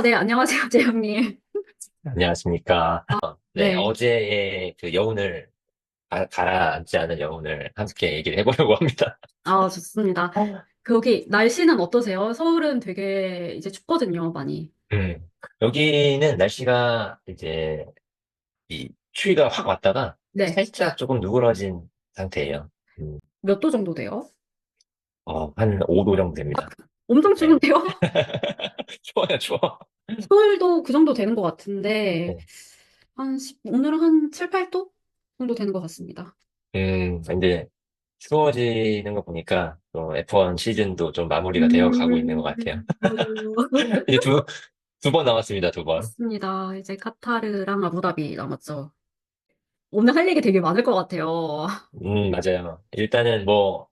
네, 안녕하세요, 재영님. 안녕하십니까. 네, 네. 어제의 그 여운을, 가라앉지 않은 여운을 함께 얘기를 해보려고 합니다. 좋습니다. 거기, 날씨는 어떠세요? 서울은 되게 이제 춥거든요, 많이. 여기는 날씨가 이제 이 추위가 확 왔다가 네. 살짝 조금 누그러진 상태예요. 음, 몇 도 정도 돼요? 한 5도 정도 됩니다. 엄청 네. 추운데요? 추워요, 추워. 서울도 그 정도 되는 것 같은데, 네. 오늘은 한 7, 8도 정도 되는 것 같습니다. 이제 추워지는 거 보니까 또 F1 시즌도 좀 마무리가 되어 가고 있는 것 같아요. 맞아요. 이제 두 번 남았습니다, 두 번. 맞습니다. 이제 카타르랑 아부다비 남았죠. 오늘 할 얘기 되게 많을 것 같아요. 맞아요. 일단은 뭐,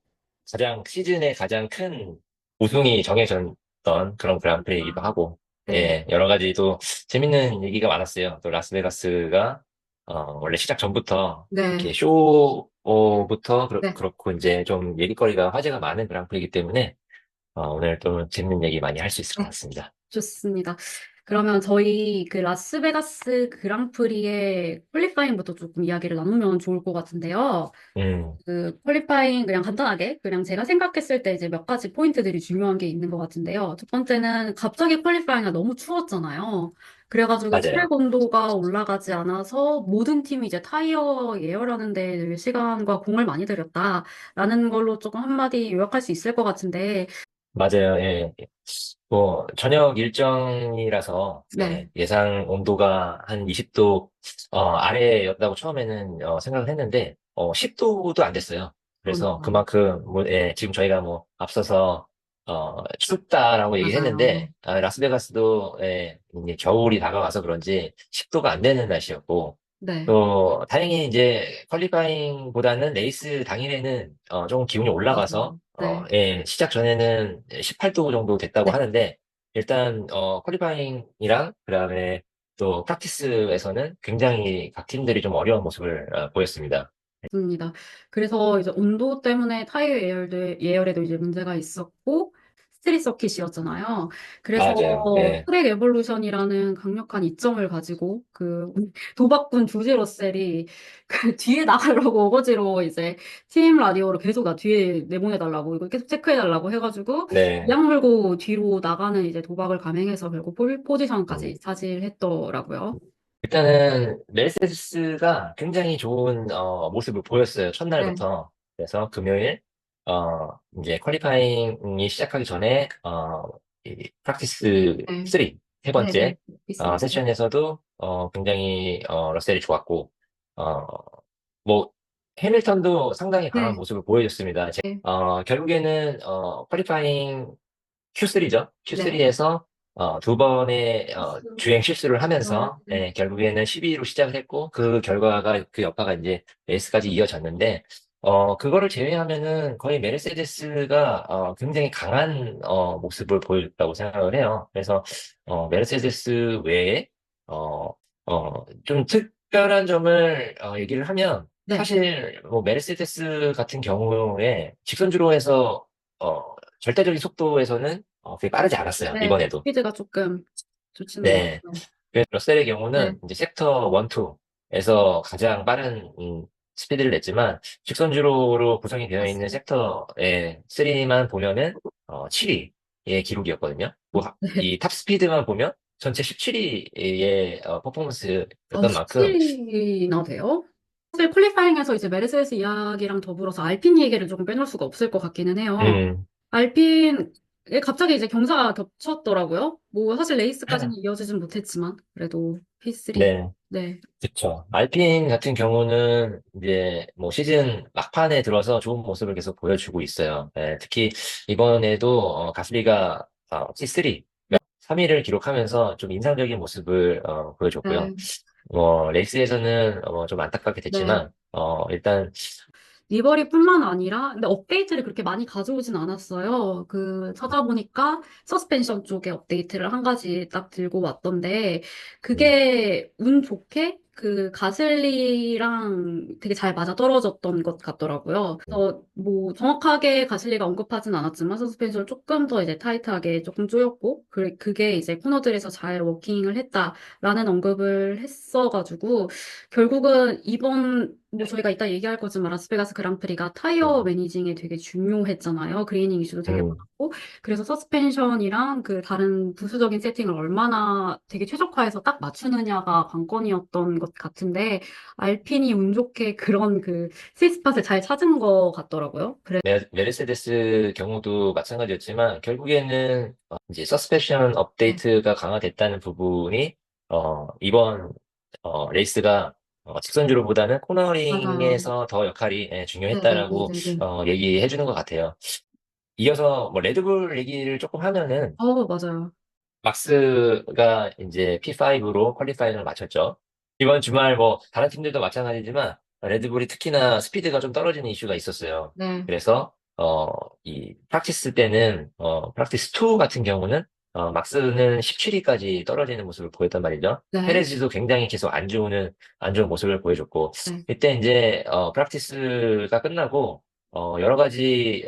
시즌의 가장 큰 우승이 정해졌던 그런 그랑프리이기도 하고, 네. 예, 여러 가지 또 재밌는 얘기가 많았어요. 또 라스베가스가, 원래 시작 전부터 네. 이렇게 쇼부터 네. 그렇고 이제 좀 얘기거리가 화제가 많은 그랑프리이기 때문에, 오늘 또 재밌는 얘기 많이 할 수 있을 것 네. 같습니다. 좋습니다. 그러면 저희 그 라스베가스 그랑프리의 퀄리파잉부터 조금 이야기를 나누면 좋을 것 같은데요. 음, 그 퀄리파잉 그냥 간단하게 그냥 제가 생각했을 때 이제 몇 가지 포인트들이 중요한 게 있는 것 같은데요. 첫 번째는 갑자기 퀄리파잉이 너무 추웠잖아요. 그래가지고 트랙 맞아요. 온도가 올라가지 않아서 모든 팀이 이제 타이어 예열하는 데 시간과 공을 많이 들였다라는 걸로 조금 한마디 요약할 수 있을 것 같은데, 맞아요. 예. 뭐, 저녁 일정이라서, 네. 예상 온도가 한 20도, 아래였다고 처음에는, 생각을 했는데, 10도도 안 됐어요. 그래서 그러니까 그만큼, 뭐, 지금 저희가 뭐, 앞서서, 춥다라고 얘기를 맞아요. 했는데, 라스베가스도, 이제 겨울이 다가와서 그런지 10도가 안 되는 날씨였고, 네. 또, 다행히 이제 퀄리파잉보다는 레이스 당일에는 조금 기온이 올라가서, 맞아요. 네. 시작 전에는 18도 정도 됐다고 네. 하는데, 일단, 퀄리파잉이랑, 그 다음에 또 프랙티스에서는 굉장히 각 팀들이 좀 어려운 모습을 보였습니다. 맞습니다. 그래서 이제 온도 때문에 타이어 예열에도 이제 문제가 있었고, 스트릿 서킷이었잖아요. 그래서 맞아요. 예. 트랙 에볼루션이라는 강력한 이점을 가지고, 그, 도박꾼 조지 러셀이 그 뒤에 나가려고 어거지로 이제 팀 라디오로 계속 나 뒤에 내보내달라고, 이거 계속 체크해달라고 해가지고, 네. 약 물고 뒤로 나가는 이제 도박을 감행해서 결국 폴 음. 포지션까지 차지했더라고요. 일단은 메르세데스가 굉장히 좋은 모습을 보였어요. 네. 첫날부터. 그래서 금요일 이제 퀄리파잉이 시작하기 전에 이 프랙티스 네. 3, 세 네네. 번째 비쓰리. 세션에서도 굉장히 러셀이 좋았고 어, 뭐 해밀턴도 상당히 강한 네. 모습을 보여줬습니다. 네. 결국에는 퀄리파잉 Q3죠. 네. Q3에서 두 번의 주행 실수를 하면서 네. 결국에는 12위로 시작을 했고 그 결과가 그 여파가 이제 레이스까지 이어졌는데 그거를 제외하면은 거의 메르세데스가 굉장히 강한 모습을 보였다고 생각을 해요. 그래서 메르세데스 외에 좀 특별한 점을 얘기를 하면 네. 사실 뭐 메르세데스 같은 경우에 직선주로 해서 절대적인 속도에서는 그게 빠르지 않았어요, 네. 이번에도. 스피드가 조금 좋지는 네. 않아요. 그래서 러셀의 네. 경우는 이제 섹터 1, 2에서 가장 빠른 스피드를 냈지만 직선주로로 구성이 되어 있는 맞습니다. 섹터의 3만 보면은 7위의 기록이었거든요. 네. 이 탑 스피드만 보면 전체 17위의 퍼포먼스였던 만큼 17이나 돼요? 사실 퀄리파잉에서 이제 메르세데스 이야기랑 더불어서 알핀 얘기를 조금 빼놓을 수가 없을 것 같기는 해요. 음, 알핀에 갑자기 이제 경사가 겹쳤더라고요. 뭐 사실 레이스까지는 이어지진 못했지만 그래도 P3. 네. 네. 그쵸. 알핀 같은 경우는 이제 뭐 시즌 막판에 들어서 좋은 모습을 계속 보여주고 있어요. 특히 이번에도 가스리가 C3, 네. 3위를 기록하면서 좀 인상적인 모습을 보여줬고요. 네. 레이스에서는 좀 안타깝게 네. 됐지만 일단 리버리뿐만 아니라, 근데 업데이트를 그렇게 많이 가져오진 않았어요. 그, 찾아보니까 서스펜션 쪽에 업데이트를 한 가지 딱 들고 왔던데, 음, 그게 운 좋게 그 가슬리랑 되게 잘 맞아떨어졌던 것 같더라고요. 그래서 뭐 정확하게 가슬리가 언급하진 않았지만 서스펜션을 조금 더 이제 타이트하게 조금 조였고 그게 이제 코너들에서 잘 워킹을 했다라는 언급을 했어가지고 결국은 이번 뭐 저희가 이따 얘기할 거지만 라스베가스 그랑프리가 타이어 음, 매니징에 되게 중요했잖아요. 그리닝 이슈도 되게 음, 많았고 그래서 서스펜션이랑 그 다른 부수적인 세팅을 얼마나 되게 최적화해서 딱 맞추느냐가 관건이었던 것 같은데 알핀이 운 좋게 그런 그 스위트스팟을 잘 찾은 것 같더라고요. 메르세데스 경우도 마찬가지였지만 결국에는 이제 서스펜션 네, 업데이트가 강화됐다는 부분이 이번 레이스가 직선주로보다는 맞아요. 코너링에서 더 역할이 중요했다라고 네네네네네. 얘기해 주는 것 같아요. 이어서 뭐 레드불 얘기를 조금 하면은 맞아요. 막스가 이제 P5로 퀄리파이를 마쳤죠. 이번 주말 뭐 다른 팀들도 마찬가지지만 레드불이 특히나 스피드가 좀 떨어지는 이슈가 있었어요. 네, 그래서 이 프랙티스 때는 프랙티스 2 같은 경우는 막스는 17위까지 떨어지는 모습을 보였단 말이죠. 네, 페레즈도 굉장히 계속 안 좋은 모습을 보여줬고 네, 이때 이제 프랙티스가 끝나고 여러 가지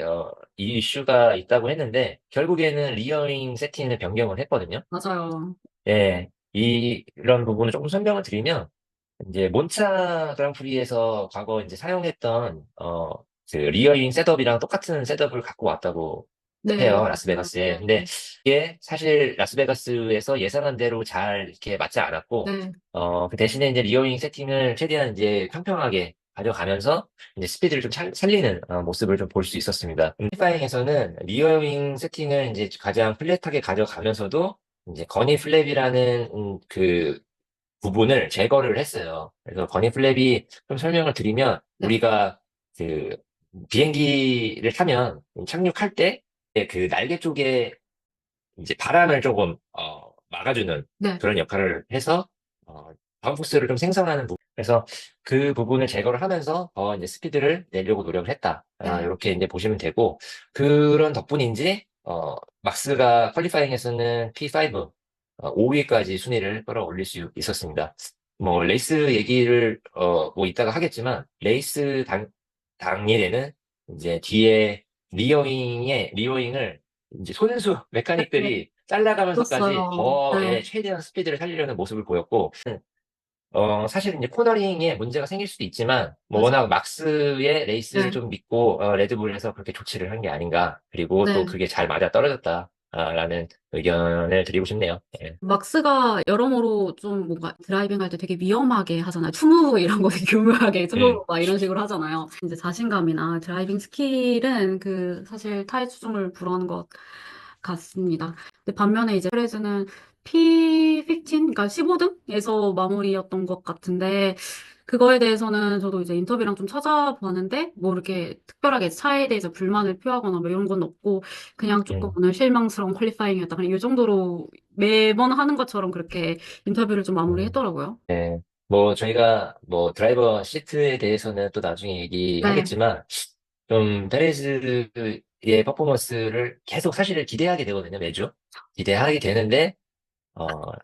이슈가 있다고 했는데 결국에는 리어링 세팅을 변경을 했거든요. 맞아요. 예, 이런 부분을 조금 설명을 드리면 이제 몬차 그랑프리에서 과거 이제 사용했던 그 리어링 셋업이랑 똑같은 셋업을 갖고 왔다고 네, 해요, 맞아요. 라스베가스에. 네, 근데 이게 사실 라스베가스에서 예상한 대로 잘 이렇게 맞지 않았고 네, 그 대신에 이제 리어링 세팅을 최대한 이제 평평하게 가져가면서 이제 스피드를 좀 살리는 모습을 좀 볼 수 있었습니다. 퀄리파잉에서는 리어링 세팅을 이제 가장 플랫하게 가져가면서도 이제 건이 플랩이라는 그 부분을 제거를 했어요. 그래서 건이 플랩이 좀 설명을 드리면 네, 우리가 그 비행기를 타면 착륙할 때 그 날개 쪽에 이제 바람을 조금 막아주는 네, 그런 역할을 해서 다운포스를 좀 생성하는 부분. 그래서 그 부분을 제거를 하면서 이제 스피드를 내려고 노력을 했다. 네, 이렇게 이제 보시면 되고 그런 덕분인지 막스가 퀄리파잉에서는 P5 5위까지 순위를 끌어올릴 수 있었습니다. 뭐 레이스 얘기를 뭐 이따가 하겠지만 레이스 당일에는 이제 뒤에 리어잉을 이제 손수 네, 메카닉들이 잘라가면서까지 들었어요. 네, 최대한 스피드를 살리려는 모습을 보였고, 사실 이제 코너링에 문제가 생길 수도 있지만, 뭐 맞아요. 워낙 막스의 레이스를 네, 좀 믿고, 레드불에서 그렇게 조치를 한 게 아닌가. 그리고 또 네. 그게 잘 맞아 떨어졌다. 라는 의견을 드리고 싶네요. 예. 막스가 여러모로 좀 뭔가 드라이빙 할 때 되게 위험하게 하잖아요. 투무브 이런 거 되게 교묘하게 음, 투무브 막 이런 식으로 하잖아요. 이제 자신감이나 드라이빙 스킬은 그 사실 타의 추종을 불허하는 것 같습니다. 근데 반면에 이제 페레즈는 P15, 그러니까 15등에서 마무리였던 것 같은데 그거에 대해서는 저도 이제 인터뷰랑 좀 찾아봤는데 뭐 이렇게 특별하게 차에 대해서 불만을 표하거나 뭐 이런 건 없고 그냥 조금 음, 오늘 실망스러운 퀄리파잉이었다. 그냥 이 정도로 매번 하는 것처럼 그렇게 인터뷰를 좀 음. 마무리했더라고요. 네. 뭐 저희가 뭐 드라이버 시트에 대해서는 또 나중에 네. 얘기하겠지만, 좀 페레즈의 퍼포먼스를 계속 사실 기대하게 되거든요, 매주. 기대하게 되는데,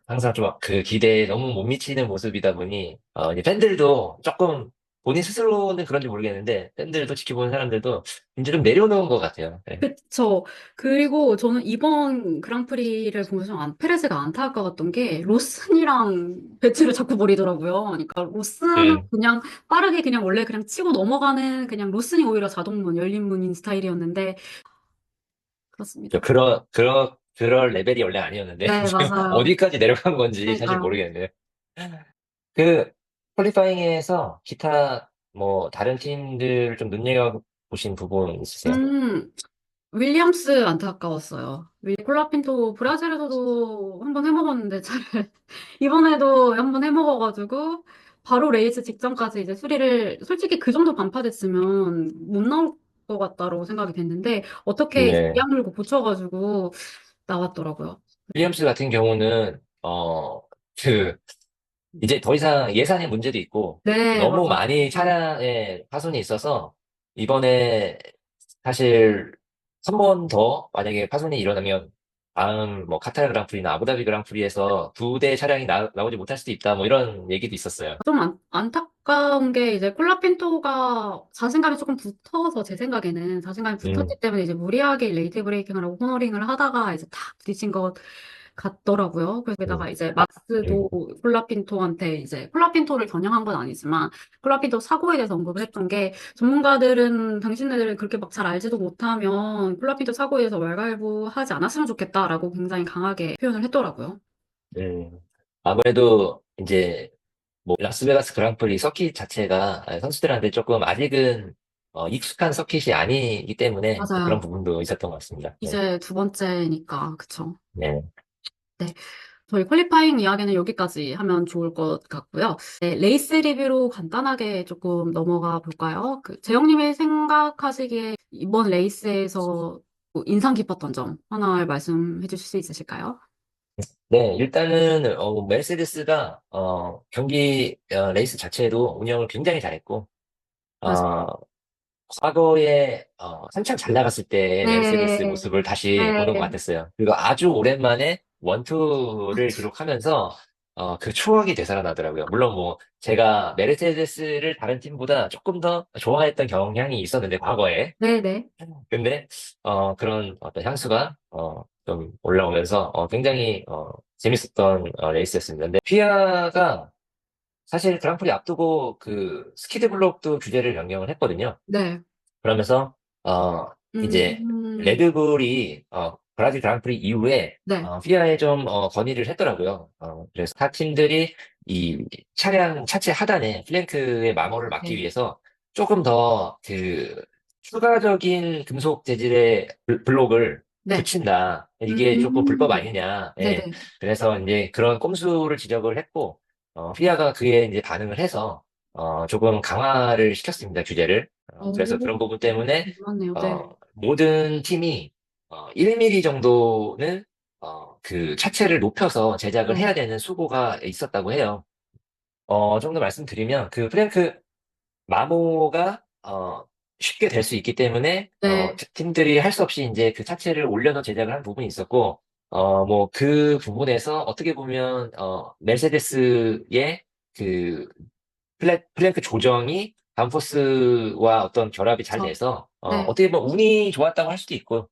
항상 좀 그 기대에 너무 못 미치는 모습이다 보니, 이제 팬들도 조금, 본인 스스로는 그런지 모르겠는데, 팬들도 지켜보는 사람들도 이제 좀 내려놓은 것 같아요. 네. 그쵸. 그리고 저는 이번 그랑프리를 보면서 페레스가 안타까웠던 게 로슨이랑 배치를 자꾸 벌이더라고요. 그러니까 로슨은 음, 그냥 빠르게 그냥 원래 그냥 치고 넘어가는 그냥 로슨이 오히려 자동문, 열린 문인 스타일이었는데 그렇습니다. 그럴 레벨이 원래 아니었는데, 네, 지금 맞아요. 어디까지 내려간 건지 사실 그러니까요. 모르겠네요. 그, 퀄리파잉에서 기타, 뭐, 다른 팀들 좀 눈여겨보신 부분 있으세요? 음, 윌리엄스 안타까웠어요. 콜라핀도 브라질에서도 한번 해먹었는데 잘 이번에도 한번 해먹어가지고 바로 레이스 직전까지 이제 수리를 솔직히 그 정도 반파됐으면 못 나올 것 같다고 생각이 됐는데 어떻게 이제 네. 약 물고 고쳐가지고 나왔더라고요. 윌리엄스 같은 경우는, 그, 이제 더 이상 예산의 문제도 있고, 네, 너무 맞아요. 많이 차량에 파손이 있어서, 이번에 사실 한 번 더 만약에 파손이 일어나면 다음 뭐 카타르 그랑프리나 아부다비 그랑프리에서 두 대 차량이 나오지 못할 수도 있다. 뭐 이런 얘기도 있었어요. 좀 안타까운 게 이제 콜라핀토가 자신감이 조금 붙어서 제 생각에는 자신감이 음, 붙었기 때문에 이제 무리하게 레이트 브레이킹을 하고 코너링을 하다가 이제 다 부딪힌 것 같더라고요. 그래서 음, 게다가 이제 아, 막스도 콜라핀토한테 이제 콜라핀토를 겨냥한 건 아니지만 콜라핀토 사고에 대해서 언급을 했던 게 전문가들은 당신네들은 그렇게 막 잘 알지도 못하면 콜라핀토 사고에 대해서 왈가왈부하지 않았으면 좋겠다라고 굉장히 강하게 표현을 했더라고요. 음. 아무래도 이제 뭐 라스베가스 그랑프리 서킷 자체가 선수들한테 조금 아직은 익숙한 서킷이 아니기 때문에 그런 맞아요. 부분도 있었던 것 같습니다. 네. 이제 두 번째니까 그쵸. 네. 네. 저희 퀄리파잉 이야기는 여기까지 하면 좋을 것 같고요. 네, 레이스 리뷰로 간단하게 조금 넘어가 볼까요? 재영님이 생각하시기에 이번 레이스에서 뭐 인상 깊었던 점 하나 말씀해 주실 수 있으실까요? 네, 일단은 메르세데스가 경기 레이스 자체도 운영을 굉장히 잘했고 맞아요. 어, 과거에 한창 잘 나갔을 때의 메르세데스 네, 모습을 다시 보는 것 네, 같았어요. 그리고 아주 오랜만에 원투를 기록하면서 그 추억이 되살아나더라고요. 물론 뭐 제가 메르세데스를 다른 팀보다 조금 더 좋아했던 경향이 있었는데 과거에 네, 네, 근데 그런 어떤 향수가 좀 올라오면서 굉장히 재밌었던 레이스였습니다. 근데 피아가 사실 그랑프리 앞두고 그 스키드블록도 규제를 변경을 했거든요. 네. 그러면서 어 이제 음, 레드불이 브라질 그랑프리 이후에 네, 피아에 좀 건의를 했더라고요. 그래서 타 팀들이 이 차량 차체 하단에 플랭크의 마모를 막기 네, 위해서 조금 더 그 추가적인 금속 재질의 블록을 네. 붙인다. 이게 조금 불법 음, 아니냐. 네, 예. 네. 그래서 이제 그런 꼼수를 지적을 했고 피아가 그에 이제 반응을 해서 조금 강화를 시켰습니다, 규제를. 그래서 그런 오, 부분 때문에, 맞네요. 네. 모든 팀이, 1mm 정도는, 그 차체를 높여서 제작을 네. 해야 되는 수고가 있었다고 해요. 좀 더 말씀드리면, 그 프랭크 마모가, 쉽게 될 수 있기 때문에, 네. 팀들이 할 수 없이 이제 그 차체를 올려서 제작을 한 부분이 있었고, 뭐, 그 부분에서 어떻게 보면, 메르세데스의 그 플랭크 조정이 다운포스와 어떤 결합이 잘 저, 돼서, 네. 어떻게 보면 운이 좋았다고 할 수도 있고,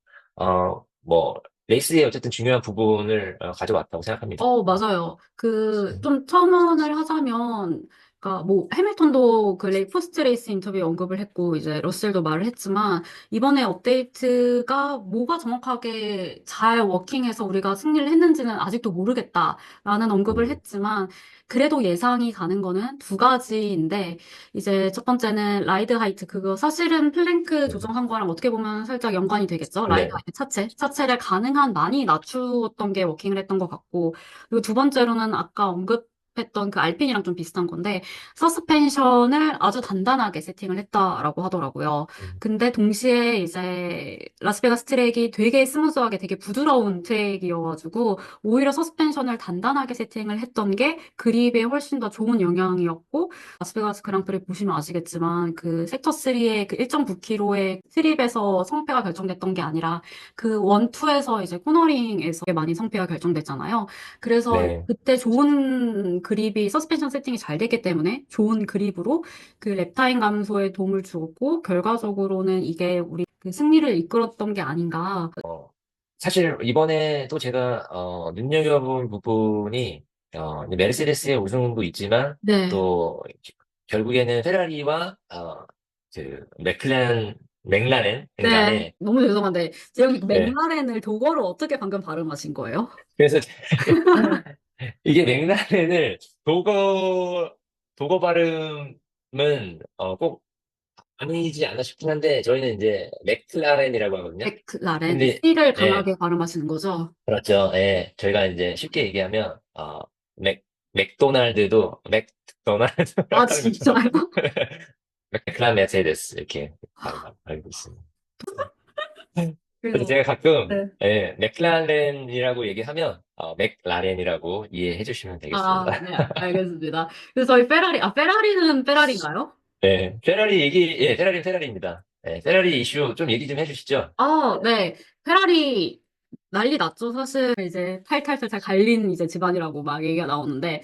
뭐, 레이스의 어쨌든 중요한 부분을 가져왔다고 생각합니다. 맞아요. 음. 좀 첨언을 하자면, 그니까 뭐, 해밀턴도 그 포스트 레이스 인터뷰에 언급을 했고, 이제 러셀도 말을 했지만, 이번에 업데이트가 뭐가 정확하게 잘 워킹해서 우리가 승리를 했는지는 아직도 모르겠다라는 언급을 음, 했지만, 그래도 예상이 가는 거는 두 가지인데, 이제 첫 번째는 라이드 하이트, 그거 사실은 플랭크 음. 조정한 거랑 어떻게 보면 살짝 연관이 되겠죠? 라이드 네. 하이트 차체를 가능한 많이 낮추었던 게 워킹을 했던 것 같고, 그리고 두 번째로는 아까 언급했던 그 알핀이랑 좀 비슷한 건데, 서스펜션을 아주 단단하게 세팅을 했다라고 하더라고요. 음, 근데 동시에 이제 라스베가스 트랙이 되게 스무스하게 되게 부드러운 트랙이어가지고, 오히려 서스펜션을 단단하게 세팅을 했던 게 그립에 훨씬 더 좋은 영향이었고, 라스베가스 그랑프리 보시면 아시겠지만, 그 섹터 3의 그 1.9km의 트립에서 성패가 결정됐던 게 아니라, 그 원투에서 이제 코너링에서 많이 성패가 결정됐잖아요. 그래서 네. 그때 좋은 그립이 서스펜션 세팅이 잘 됐기 때문에 좋은 그립으로 그 랩타임 감소에 도움을 주었고 결과적으로는 이게 우리 그 승리를 이끌었던 게 아닌가. 사실 이번에도 제가 눈여겨본 부분이 이제 메르세데스의 우승도 있지만 네. 또 결국에는 페라리와 맥라렌 네. 간에 너무 죄송한데 제가 네. 맥라렌을 독어로 어떻게 방금 발음하신 거예요? 그래서 이게 맥라렌을 독어 발음은 꼭 아니지 않나 싶긴 한데 저희는 이제 맥클라렌이라고 하거든요. 맥라렌 근데 C를 예, 강하게 발음하시는 거죠? 그렇죠. 예, 저희가 이제 쉽게 얘기하면 맥도날드도 맥도날드라고 아 하는 것처럼 진짜요? 맥클란 메세데스 이렇게 알고 있습니다. 그래서 그래서 제가 가끔 네. 맥클라렌이라고 얘기하면 맥라렌이라고 이해해 주시면 되겠습니다. 아, 네, 알겠습니다. 그래서 저희 페라리는 페라리인가요? 페라리입니다. 예, 페라리 이슈 좀 얘기 좀 해주시죠. 네. 페라리 난리 났죠. 사실 이제 탈탈탈탈 갈린 이제 집안이라고 막 얘기가 나오는데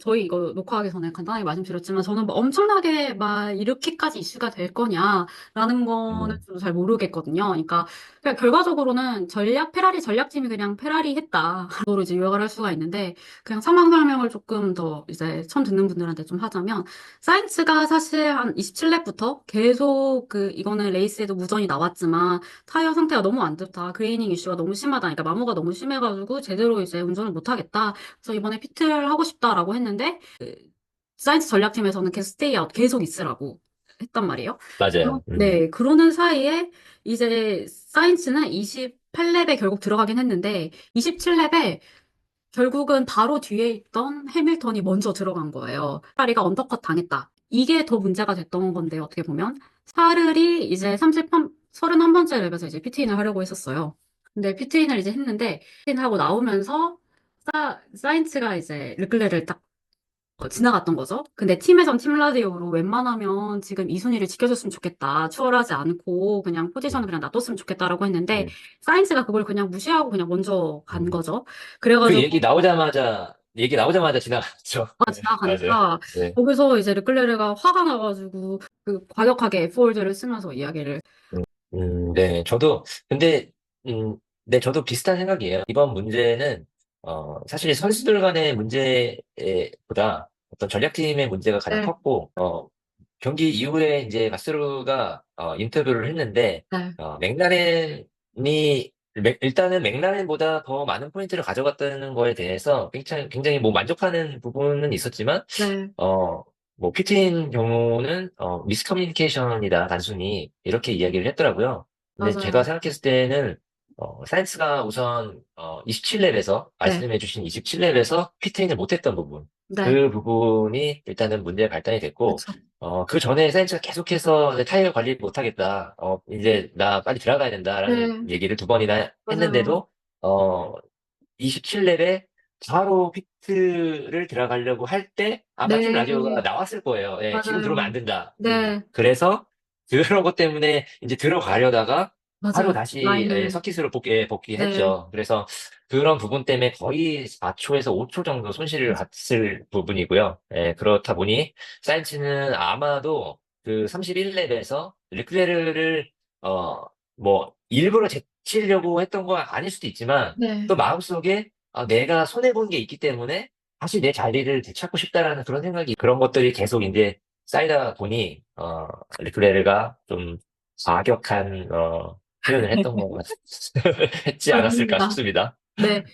저희 이거 녹화하기 전에 간단하게 말씀드렸지만 저는 뭐 엄청나게 막 이렇게까지 이슈가 될 거냐라는 거는 음, 좀 잘 모르겠거든요. 그러니까 그냥 결과적으로는 페라리 전략팀이 그냥 페라리 했다. 로 이제 요약을 할 수가 있는데 그냥 상황 설명을 조금 더 이제 처음 듣는 분들한테 좀 하자면 사인츠가 사실 한 27렙부터 계속 이거는 레이스에도 무전이 나왔지만 타이어 상태가 너무 안 좋다. 그레이닝 이슈가 너무 심하다. 그러니까 마모가 너무 심해가지고 제대로 이제 운전을 못 하겠다. 그래서 이번에 피트를 하고 싶다라고 했는데 사이언스 전략팀에서는 계속 스테이 아웃 계속 있으라고 했단 말이에요. 맞아요. 네, 그러는 사이에 이제 사이언스는 28렙에 결국 들어가긴 했는데 27렙에 결국은 바로 뒤에 있던 해밀턴이 먼저 들어간 거예요. 페라리가 언더컷 당했다. 이게 더 문제가 됐던 건데 어떻게 보면 샤를이 이제 31번째 랩에서 이제 피트인을 하려고 했었어요. 근데 피트인을 이제 했는데 피트인하고 나오면서 사인츠가 이제 르클레르를 딱 지나갔던 거죠. 근데 팀에선 팀 라디오로 웬만하면 지금 이 순위를 지켜줬으면 좋겠다. 추월하지 않고 그냥 포지션을 음, 그냥 놔뒀으면 좋겠다라고 했는데 음, 사인츠가 그걸 그냥 무시하고 그냥 먼저 간 음. 거죠. 그 그래가지고 얘기 나오자마자 지나갔죠. 네, 맞아요. 지나가니까 네. 거기서 이제 르클레르가 화가 나가지고 과격하게 F월드를 쓰면서 이야기를 네, 근데, 네, 저도 비슷한 생각이에요. 이번 문제는, 사실 선수들 간의 문제보다 어떤 전략팀의 문제가 가장 네, 컸고, 경기 이후에 이제 마스루가, 인터뷰를 했는데, 네, 일단은 맥라렌보다 더 많은 포인트를 가져갔다는 거에 대해서 굉장히 뭐 만족하는 부분은 있었지만, 네, 어, 뭐, PT인 경우는, 미스커뮤니케이션이다, 단순히. 이렇게 이야기를 했더라고요. 근데 제가 맞아요. 생각했을 때는, 사이언스가 우선, 27렙에서, 네, 말씀해주신 27렙에서 피트인을 못했던 부분. 네, 그 부분이 일단은 문제 발단이 됐고, 그렇죠. 그 전에 사이언스가 계속해서 이제 타이어 관리 못하겠다. 이제 나 빨리 들어가야 된다라는 네, 얘기를 두 번이나 맞아요. 했는데도, 27렙에 바로 피트를 들어가려고 할 때 아마 팀 라디오가 네, 나왔을 거예요. 예, 지금 들어오면 안 맞아요. 된다. 네, 그래서 그런 것 때문에 이제 들어가려다가 바로 맞아요. 다시 라인을, 서킷으로 네, 복귀했죠. 그래서 그런 부분 때문에 거의 4초에서 5초 정도 손실을 봤을 부분이고요. 예, 그렇다 보니 사인츠는 아마도 그 31렙에서 르클레르를 뭐 일부러 제치려고 했던 건 아닐 수도 있지만 네, 또 마음속에 내가 손해본 게 있기 때문에 다시 내 자리를 되찾고 싶다라는 그런 생각이, 그런 것들이 계속 이제 쌓이다 보니, 르클레르가 좀 과격한, 표현을 했던 것 같, 했지 않았을까 맞습니다. 싶습니다. 네.